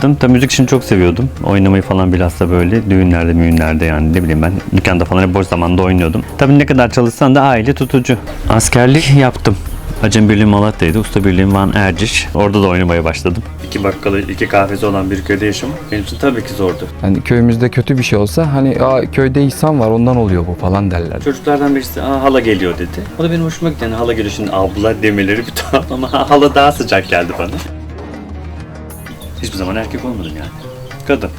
yaptım. Tabii müzik için çok seviyordum. Oynamayı falan bilhassa böyle düğünlerde, müğünlerde yani ne bileyim ben dükkanda falan hep boş zamanda oynuyordum. Tabii ne kadar çalışsan da aile tutucu. Askerlik yaptım. Acem Birliği Malatya'ydı. Usta Birliği Van Erciş. Orada da oynamaya başladım. 2 bakkalı, 2 kahvesi olan bir köyde yaşamak benim için tabii ki zordu. Yani köyümüzde kötü bir şey olsa hani köyde ihsan var ondan oluyor bu falan derler. Çocuklardan birisi hala geliyor dedi. O da benim hoşuma gitti. Yani hala geliyor şimdi abla demeleri bir tuhaf ama hala daha sıcak geldi bana. Hiçbir zaman erkek olmadım yani. Kadın.